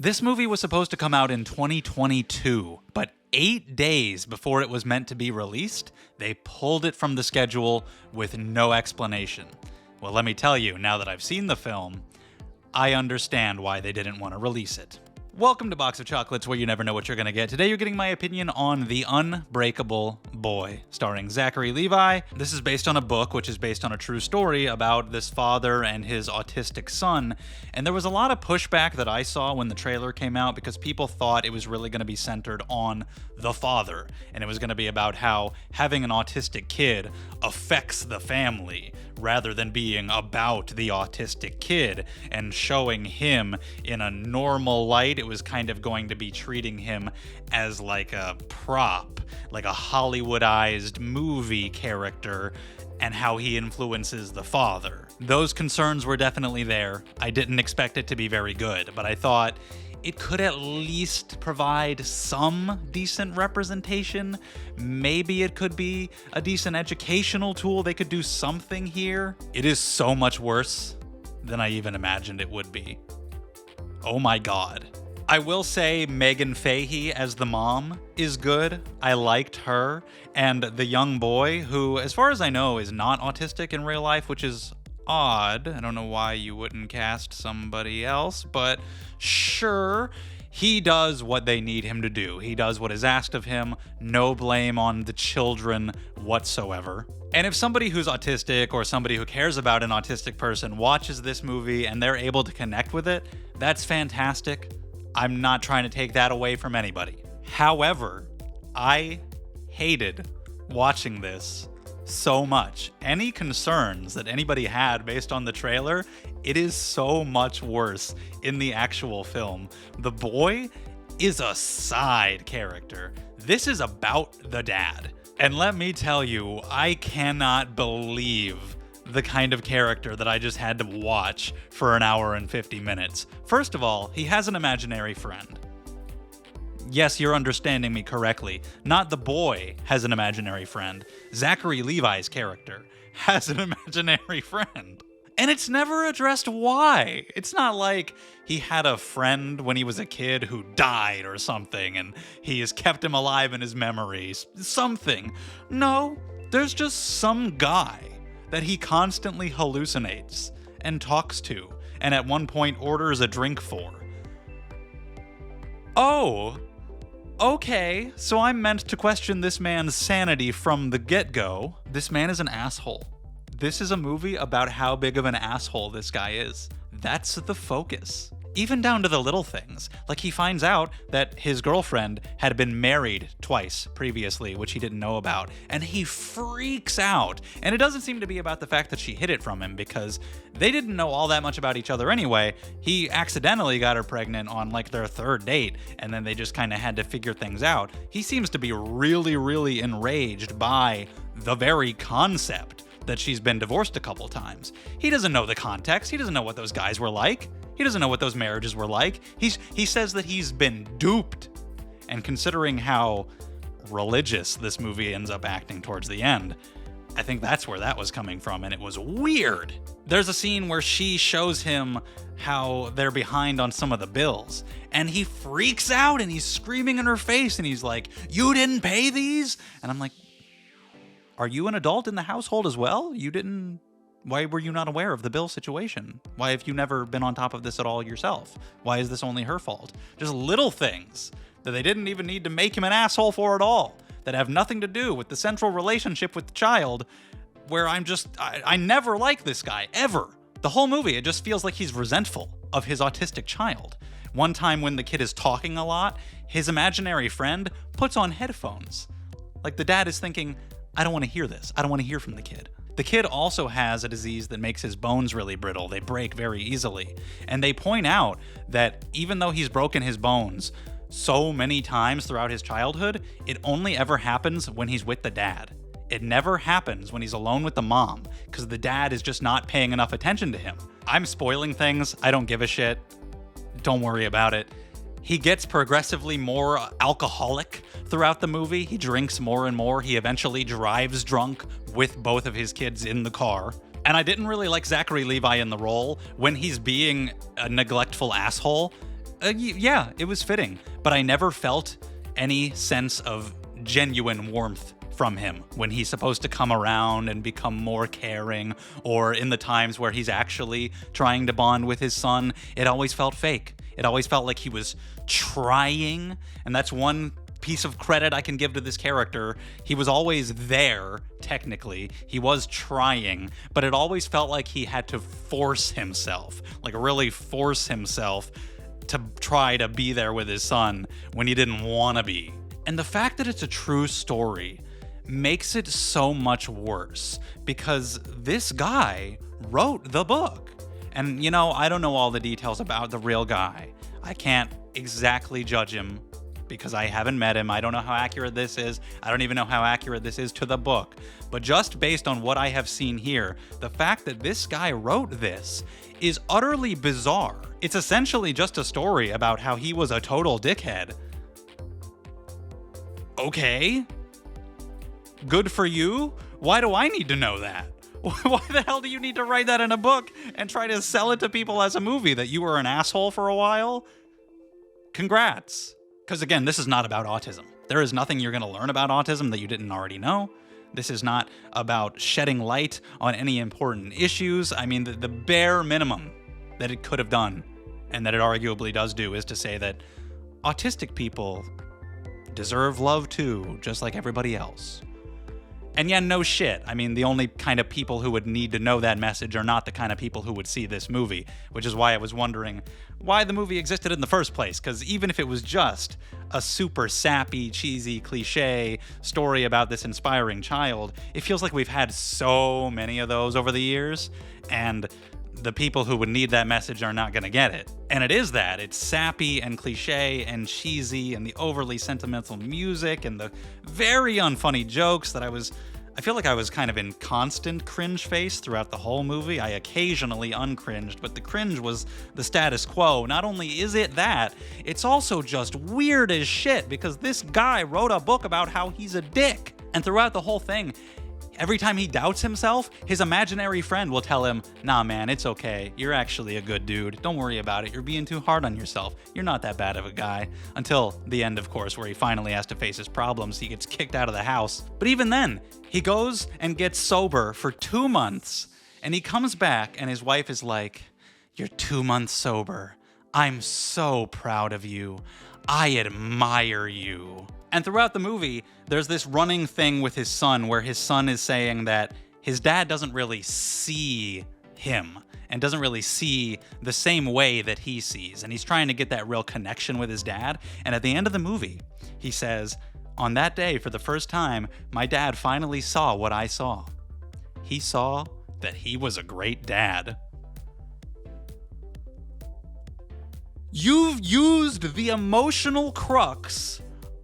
This movie was supposed to come out in 2022, but 8 days before it was meant to be released, they pulled it from the schedule with no explanation. Well, let me tell you, now that I've seen the film, I understand why they didn't want to release it. Welcome to Box of Chocolates, where you never know what you're going to get. Today you're getting my opinion on The Unbreakable Boy, starring Zachary Levi. This is based on a book, which is based on a true story about this father and his autistic son. And there was a lot of pushback that I saw when the trailer came out because people thought it was really going to be centered on the father. And it was going to be about how having an autistic kid affects the family, rather than being about the autistic kid and showing him in a normal light. It was kind of going to be treating him as like a prop, like a Hollywoodized movie character, and how he influences the father. Those concerns were definitely there. I didn't expect it to be very good, but I thought it could at least provide some decent representation. Maybe it could be a decent educational tool. They could do something here. It is so much worse than I even imagined it would be. Oh my god. I will say Megan Fahey as the mom is good. I liked her. And the young boy, who, as far as I know, is not autistic in real life, which is odd. I don't know why you wouldn't cast somebody else, but sure. He does what they need him to do. He does what is asked of him. No blame on the children whatsoever. And if somebody who's autistic or somebody who cares about an autistic person watches this movie and they're able to connect with it, that's fantastic. I'm not trying to take that away from anybody. However, I hated watching this so much. Any concerns that anybody had based on the trailer, it is so much worse in the actual film. The boy is a side character. This is about the dad. And let me tell you, I cannot believe the kind of character that I just had to watch for an hour and 50 minutes. First of all, he has an imaginary friend. Yes, you're understanding me correctly. Not the boy has an imaginary friend. Zachary Levi's character has an imaginary friend. And it's never addressed why. It's not like he had a friend when he was a kid who died or something, and he has kept him alive in his memories. Something. No, there's just some guy that he constantly hallucinates and talks to, and at one point orders a drink for. Oh, okay, so I'm meant to question this man's sanity from the get-go. This man is an asshole. This is a movie about how big of an asshole this guy is. That's the focus. Even down to the little things. Like, he finds out that his girlfriend had been married twice previously, which he didn't know about, and he freaks out. And it doesn't seem to be about the fact that she hid it from him, because they didn't know all that much about each other anyway. He accidentally got her pregnant on like their third date, and then they just kind of had to figure things out. He seems to be really, really enraged by the very concept that she's been divorced a couple times. He doesn't know the context. He doesn't know what those guys were like. He doesn't know what those marriages were like. He says that he's been duped. And considering how religious this movie ends up acting towards the end, I think that's where that was coming from, and it was weird. There's a scene where she shows him how they're behind on some of the bills, and he freaks out and he's screaming in her face, and he's like, "You didn't pay these?" And I'm like, are you an adult in the household as well? Why were you not aware of the bill situation? Why have you never been on top of this at all yourself? Why is this only her fault? Just little things that they didn't even need to make him an asshole for at all, that have nothing to do with the central relationship with the child, where I never like this guy, ever. The whole movie, it just feels like he's resentful of his autistic child. One time when the kid is talking a lot, his imaginary friend puts on headphones. Like, the dad is thinking, I don't want to hear this. I don't want to hear from the kid. The kid also has a disease that makes his bones really brittle. They break very easily. And they point out that even though he's broken his bones so many times throughout his childhood, it only ever happens when he's with the dad. It never happens when he's alone with the mom, because the dad is just not paying enough attention to him. I'm spoiling things. I don't give a shit. Don't worry about it. He gets progressively more alcoholic throughout the movie. He drinks more and more. He eventually drives drunk with both of his kids in the car. And I didn't really like Zachary Levi in the role. When he's being a neglectful asshole, Yeah, it was fitting, but I never felt any sense of genuine warmth from him when he's supposed to come around and become more caring, or in the times where he's actually trying to bond with his son. It always felt fake. It always felt like he was trying, and that's one piece of credit I can give to this character. He was always there, technically. He was trying, but it always felt like he had to force himself, like really force himself to try to be there with his son when he didn't want to be. And the fact that it's a true story makes it so much worse, because this guy wrote the book. And, you know, I don't know all the details about the real guy. I can't exactly judge him because I haven't met him. I don't know how accurate this is. I don't even know how accurate this is to the book. But just based on what I have seen here, the fact that this guy wrote this is utterly bizarre. It's essentially just a story about how he was a total dickhead. Okay. Good for you? Why do I need to know that? Why the hell do you need to write that in a book and try to sell it to people as a movie, that you were an asshole for a while? Congrats. Because again, this is not about autism. There is nothing you're going to learn about autism that you didn't already know. This is not about shedding light on any important issues. I mean, the bare minimum that it could have done, and that it arguably does do, is to say that autistic people deserve love too, just like everybody else. And yeah, no shit. I mean, the only kind of people who would need to know that message are not the kind of people who would see this movie, which is why I was wondering why the movie existed in the first place. Because even if it was just a super sappy, cheesy, cliche story about this inspiring child, it feels like we've had so many of those over the years, and the people who would need that message are not going to get it. And it is that. It's sappy and cliche and cheesy, and the overly sentimental music and the very unfunny jokes that I feel like I was kind of in constant cringe face throughout the whole movie. I occasionally uncringed, but the cringe was the status quo. Not only is it that, it's also just weird as shit, because this guy wrote a book about how he's a dick. And throughout the whole thing, every time he doubts himself, his imaginary friend will tell him, nah man, it's okay. You're actually a good dude. Don't worry about it. You're being too hard on yourself. You're not that bad of a guy. Until the end, of course, where he finally has to face his problems. He gets kicked out of the house. But even then, he goes and gets sober for 2 months, and he comes back and his wife is like, you're 2 months sober. I'm so proud of you. I admire you. And throughout the movie, there's this running thing with his son where his son is saying that his dad doesn't really see him and doesn't really see the same way that he sees. And he's trying to get that real connection with his dad. And at the end of the movie, he says, on that day, for the first time, my dad finally saw what I saw. He saw that he was a great dad. You've used the emotional crux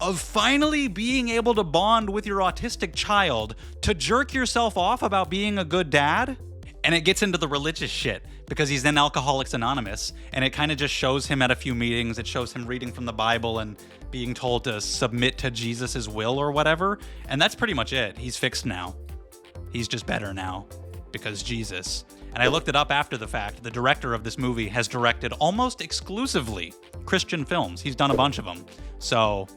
of finally being able to bond with your autistic child to jerk yourself off about being a good dad? And it gets into the religious shit, because he's in Alcoholics Anonymous, and it kind of just shows him at a few meetings. It shows him reading from the Bible and being told to submit to Jesus' will or whatever, and that's pretty much it. He's fixed now. He's just better now, because Jesus. And I looked it up after the fact. The director of this movie has directed almost exclusively Christian films. He's done a bunch of them. So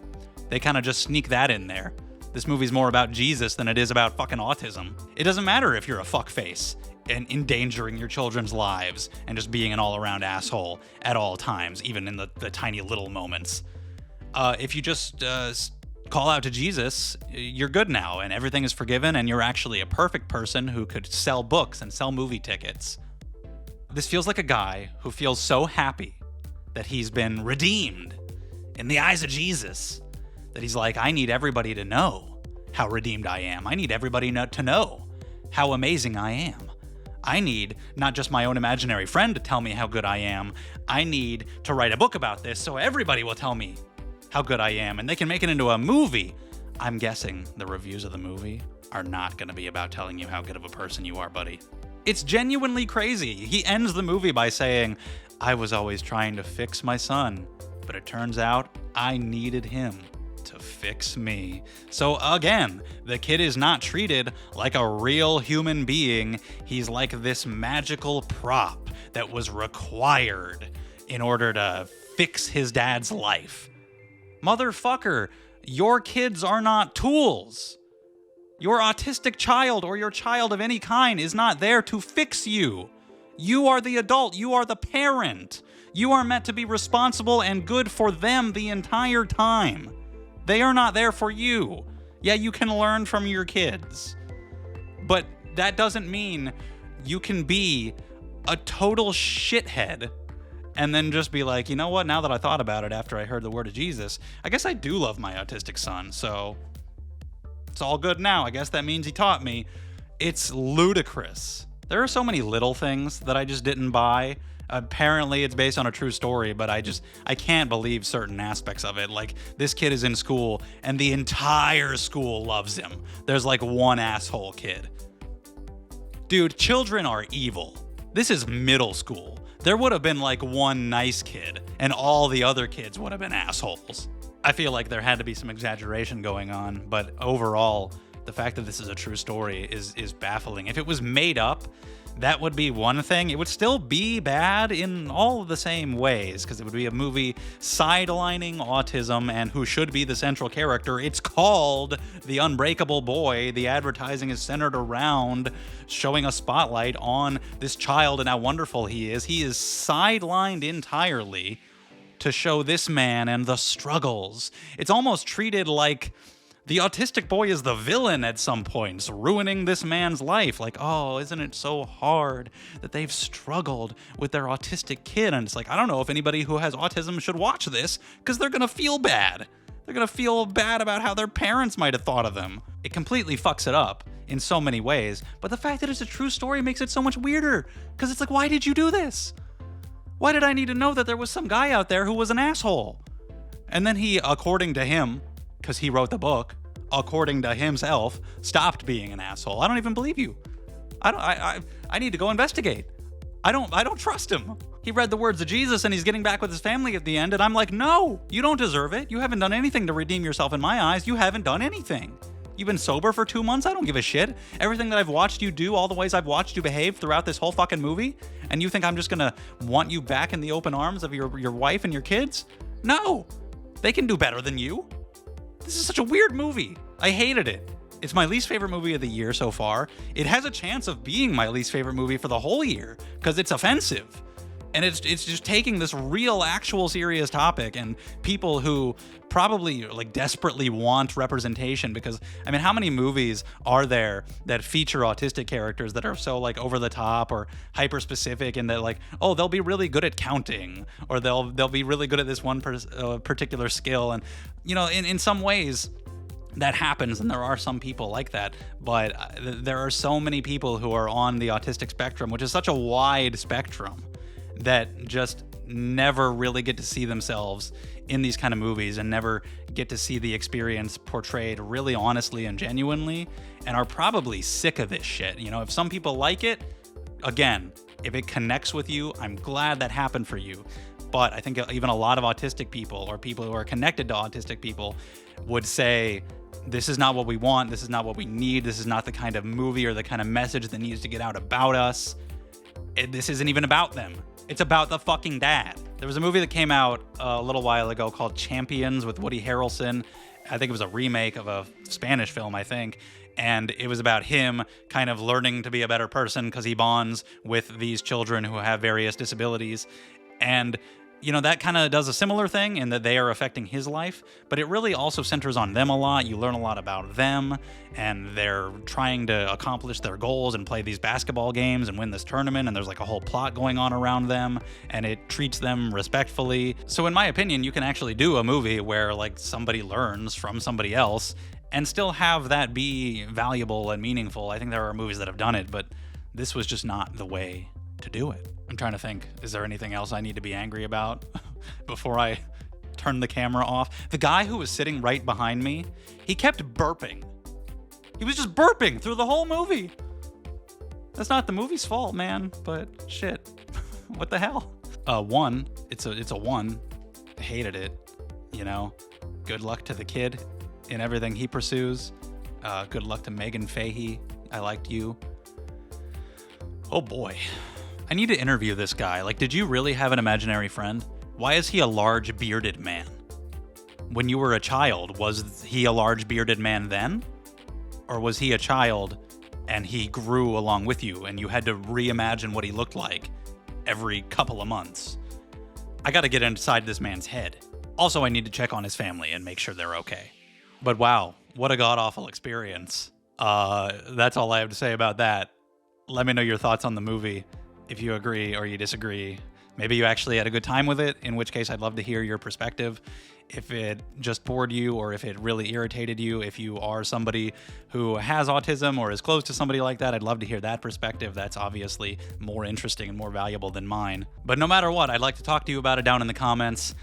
they kind of just sneak that in there. This movie's more about Jesus than it is about fucking autism. It doesn't matter if you're a fuckface and endangering your children's lives and just being an all-around asshole at all times, even in the tiny little moments. If you just call out to Jesus, you're good now, and everything is forgiven, and you're actually a perfect person who could sell books and sell movie tickets. This feels like a guy who feels so happy that he's been redeemed in the eyes of Jesus, that he's like, I need everybody to know how redeemed I am. I need everybody to know how amazing I am. I need not just my own imaginary friend to tell me how good I am. I need to write a book about this so everybody will tell me how good I am, and they can make it into a movie. I'm guessing the reviews of the movie are not going to be about telling you how good of a person you are, buddy. It's genuinely crazy. He ends the movie by saying, I was always trying to fix my son, but it turns out I needed him to fix me. So again, the kid is not treated like a real human being. He's like this magical prop that was required in order to fix his dad's life. Motherfucker, your kids are not tools. Your autistic child or your child of any kind is not there to fix you. You are the adult. You are the parent. You are meant to be responsible and good for them the entire time. They are not there for you. Yeah, you can learn from your kids. But that doesn't mean you can be a total shithead and then just be like, you know what, now that I thought about it after I heard the word of Jesus, I guess I do love my autistic son, so it's all good now. I guess that means he taught me. It's ludicrous. There are so many little things that I just didn't buy. Apparently it's based on a true story, but I can't believe certain aspects of it. Like, this kid is in school and the entire school loves him. There's like one asshole kid. Dude, children are evil. This is middle school. There would have been like one nice kid and all the other kids would have been assholes. I feel like there had to be some exaggeration going on, but overall, the fact that this is a true story is baffling. If it was made up, that would be one thing. It would still be bad in all of the same ways, because it would be a movie sidelining autism and who should be the central character. It's called The Unbreakable Boy. The advertising is centered around showing a spotlight on this child and how wonderful he is. He is sidelined entirely to show this man and the struggles. It's almost treated like the autistic boy is the villain at some points, ruining this man's life. Like, oh, isn't it so hard that they've struggled with their autistic kid? And it's like, I don't know if anybody who has autism should watch this, because they're going to feel bad. They're going to feel bad about how their parents might have thought of them. It completely fucks it up in so many ways. But the fact that it's a true story makes it so much weirder, because it's like, why did you do this? Why did I need to know that there was some guy out there who was an asshole? And then he, according to him, because he wrote the book, according to himself, stopped being an asshole. I don't even believe you. I need to go investigate. I don't trust him. He read the words of Jesus and he's getting back with his family at the end, and I'm like, no, you don't deserve it. You haven't done anything to redeem yourself in my eyes. You haven't done anything. You've been sober for 2 months? I don't give a shit. Everything that I've watched you do, all the ways I've watched you behave throughout this whole fucking movie, and you think I'm just gonna want you back in the open arms of your wife and your kids? No. They can do better than you. This is such a weird movie. I hated it. It's my least favorite movie of the year so far. It has a chance of being my least favorite movie for the whole year, because it's offensive. And it's just taking this real, actual, serious topic, and people who probably like desperately want representation, because I mean, how many movies are there that feature autistic characters that are so like over the top or hyper specific, and that like, oh, they'll be really good at counting, or they'll be really good at this one particular skill. And you know, in some ways that happens, and there are some people like that, but there are so many people who are on the autistic spectrum, which is such a wide spectrum, that just never really get to see themselves in these kind of movies and never get to see the experience portrayed really honestly and genuinely, and are probably sick of this shit. You know, if some people like it, again, if it connects with you, I'm glad that happened for you. But I think even a lot of autistic people, or people who are connected to autistic people, would say, this is not what we want, this is not what we need, this is not the kind of movie or the kind of message that needs to get out about us. This isn't even about them. It's about the fucking dad. There was a movie that came out a little while ago called Champions with Woody Harrelson. I think it was a remake of a Spanish film, I think. And it was about him kind of learning to be a better person because he bonds with these children who have various disabilities. And you know, that kind of does a similar thing in that they are affecting his life, but it really also centers on them a lot. You learn a lot about them, and they're trying to accomplish their goals and play these basketball games and win this tournament, and there's like a whole plot going on around them, and it treats them respectfully. So in my opinion, you can actually do a movie where like somebody learns from somebody else and still have that be valuable and meaningful. I think there are movies that have done it, but this was just not the way to do it. I'm trying to think, is there anything else I need to be angry about before I turn the camera off? The guy who was sitting right behind me, he kept burping. He was just burping through the whole movie. That's not the movie's fault, man, but shit. What the hell? It's a one. Hated it, you know. Good luck to the kid in everything he pursues. Good luck to Megan Fahey. I liked you. Oh boy. I need to interview this guy. Like, did you really have an imaginary friend? Why is he a large bearded man? When you were a child, was he a large bearded man then? Or was he a child and he grew along with you and you had to reimagine what he looked like every couple of months? I gotta get inside this man's head. Also, I need to check on his family and make sure they're okay. But wow, what a god-awful experience. That's all I have to say about that. Let me know your thoughts on the movie, if you agree or you disagree. Maybe you actually had a good time with it, in which case I'd love to hear your perspective. If it just bored you or if it really irritated you, if you are somebody who has autism or is close to somebody like that, I'd love to hear that perspective. That's obviously more interesting and more valuable than mine. But no matter what, I'd like to talk to you about it down in the comments.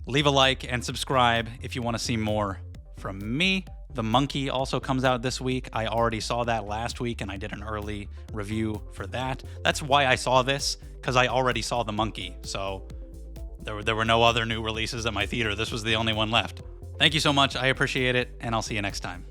Leave a like and subscribe if you want to see more from me. The Monkey also comes out this week. I already saw that last week and I did an early review for that. That's why I saw this, because I already saw The Monkey. So there were no other new releases at my theater. This was the only one left. Thank you so much. I appreciate it, and I'll see you next time.